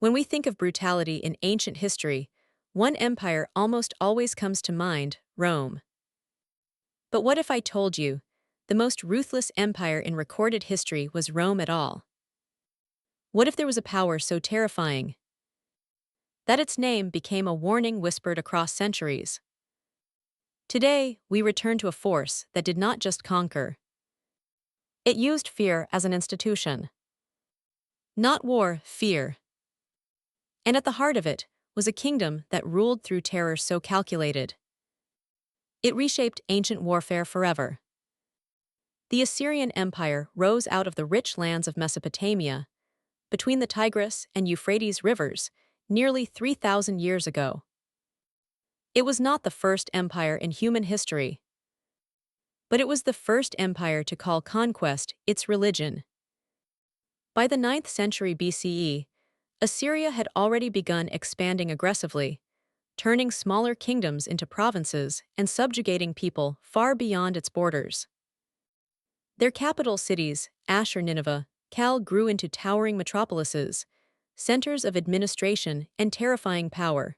When we think of brutality in ancient history, one empire almost always comes to mind: Rome. But what if I told you the most ruthless empire in recorded history was Rome at all? What if there was a power so terrifying that its name became a warning whispered across centuries? Today, we return to a force that did not just conquer, it used fear as an institution. Not war, fear. And at the heart of it was a kingdom that ruled through terror so calculated. It reshaped ancient warfare forever. The Assyrian Empire rose out of the rich lands of Mesopotamia, between the Tigris and Euphrates rivers, nearly 3,000 years ago. It was not the first empire in human history, but it was the first empire to call conquest its religion. By the 9th century BCE, Assyria had already begun expanding aggressively, turning smaller kingdoms into provinces and subjugating people far beyond its borders. Their capital cities, Nineveh, Cal, grew into towering metropolises, centers of administration and terrifying power.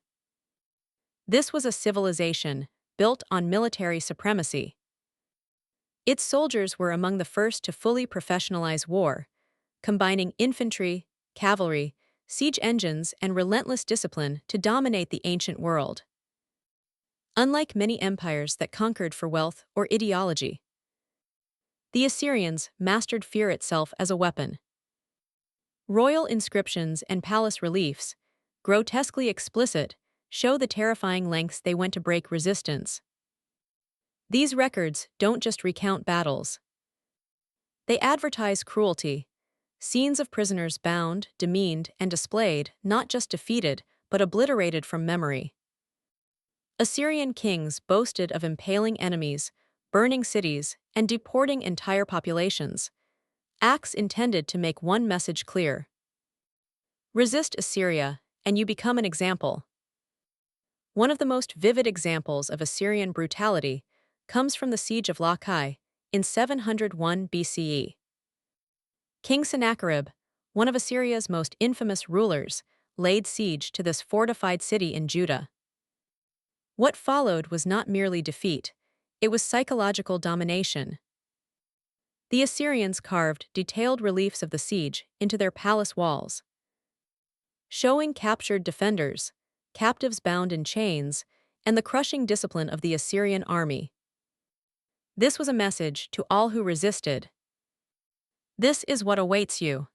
This was a civilization built on military supremacy. Its soldiers were among the first to fully professionalize war, combining infantry, cavalry, siege engines, and relentless discipline to dominate the ancient world. Unlike many empires that conquered for wealth or ideology, the Assyrians mastered fear itself as a weapon. Royal inscriptions and palace reliefs, grotesquely explicit, show the terrifying lengths they went to break resistance. These records don't just recount battles. They advertise cruelty, scenes of prisoners bound, demeaned, and displayed, not just defeated, but obliterated from memory. Assyrian kings boasted of impaling enemies, burning cities, and deporting entire populations, acts intended to make one message clear: resist Assyria, and you become an example. One of the most vivid examples of Assyrian brutality comes from the siege of Lachish in 701 BCE. King Sennacherib, one of Assyria's most infamous rulers, laid siege to this fortified city in Judah. What followed was not merely defeat, it was psychological domination. The Assyrians carved detailed reliefs of the siege into their palace walls, showing captured defenders, captives bound in chains, and the crushing discipline of the Assyrian army. This was a message to all who resisted: this is what awaits you.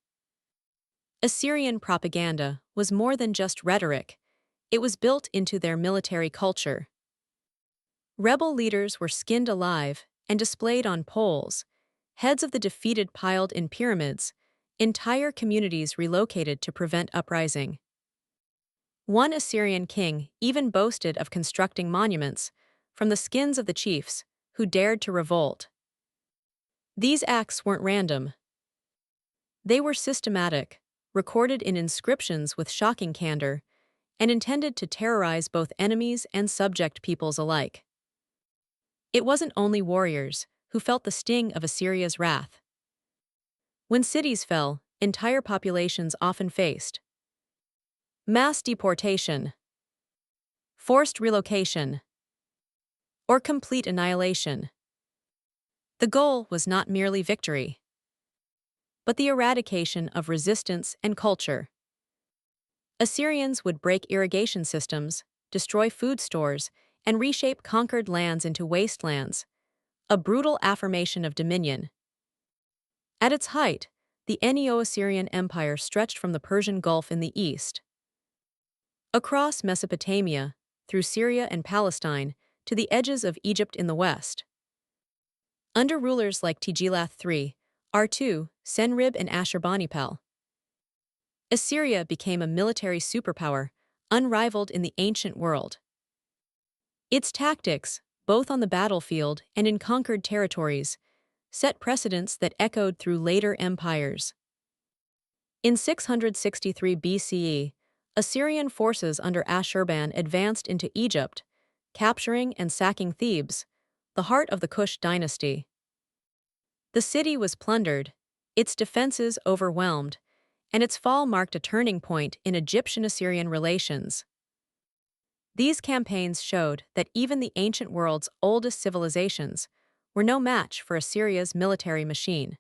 Assyrian propaganda was more than just rhetoric, it was built into their military culture. Rebel leaders were skinned alive and displayed on poles, heads of the defeated piled in pyramids, entire communities relocated to prevent uprising. One Assyrian king even boasted of constructing monuments from the skins of the chiefs who dared to revolt. These acts weren't random. They were systematic, recorded in inscriptions with shocking candor, and intended to terrorize both enemies and subject peoples alike. It wasn't only warriors who felt the sting of Assyria's wrath. When cities fell, entire populations often faced mass deportation, forced relocation, or complete annihilation. The goal was not merely victory, but the eradication of resistance and culture. Assyrians would break irrigation systems, destroy food stores, and reshape conquered lands into wastelands, a brutal affirmation of dominion. At its height, the Neo-Assyrian Empire stretched from the Persian Gulf in the east, across Mesopotamia, through Syria and Palestine, to the edges of Egypt in the west. Under rulers like Tiglath III, R2, Senrib, and Ashurbanipal, Assyria became a military superpower, unrivaled in the ancient world. Its tactics, both on the battlefield and in conquered territories, set precedents that echoed through later empires. In 663 BCE, Assyrian forces under Ashurban advanced into Egypt, capturing and sacking Thebes, the heart of the Kush dynasty. The city was plundered, its defenses overwhelmed, and its fall marked a turning point in Egyptian-Assyrian relations. These campaigns showed that even the ancient world's oldest civilizations were no match for Assyria's military machine.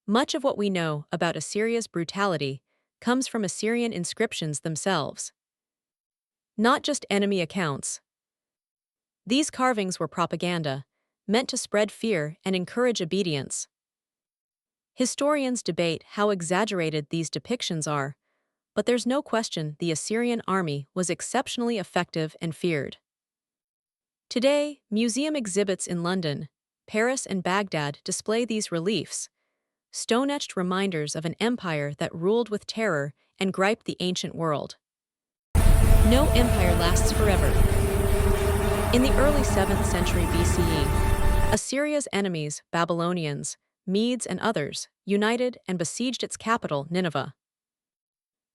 Much of what we know about Assyria's brutality comes from Assyrian inscriptions themselves, not just enemy accounts. These carvings were propaganda, meant to spread fear and encourage obedience. Historians debate how exaggerated these depictions are, but there's no question the Assyrian army was exceptionally effective and feared. Today, museum exhibits in London, Paris, and Baghdad display these reliefs, stone-etched reminders of an empire that ruled with terror and griped the ancient world. No empire lasts forever. In the early 7th century BCE, Assyria's enemies, Babylonians, Medes, and others, united and besieged its capital, Nineveh.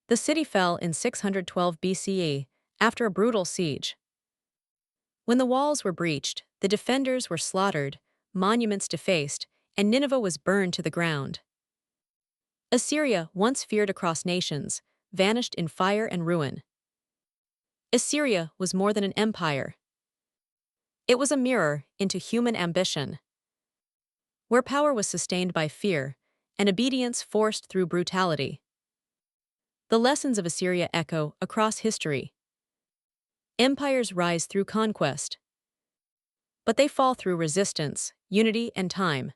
The city fell in 612 BCE after a brutal siege. When the walls were breached, the defenders were slaughtered, monuments defaced, and Nineveh was burned to the ground. Assyria, once feared across nations, vanished in fire and ruin. Assyria was more than an empire. It was a mirror into human ambition, where power was sustained by fear and obedience forced through brutality. The lessons of Assyria echo across history. Empires rise through conquest, but they fall through resistance, unity, and time.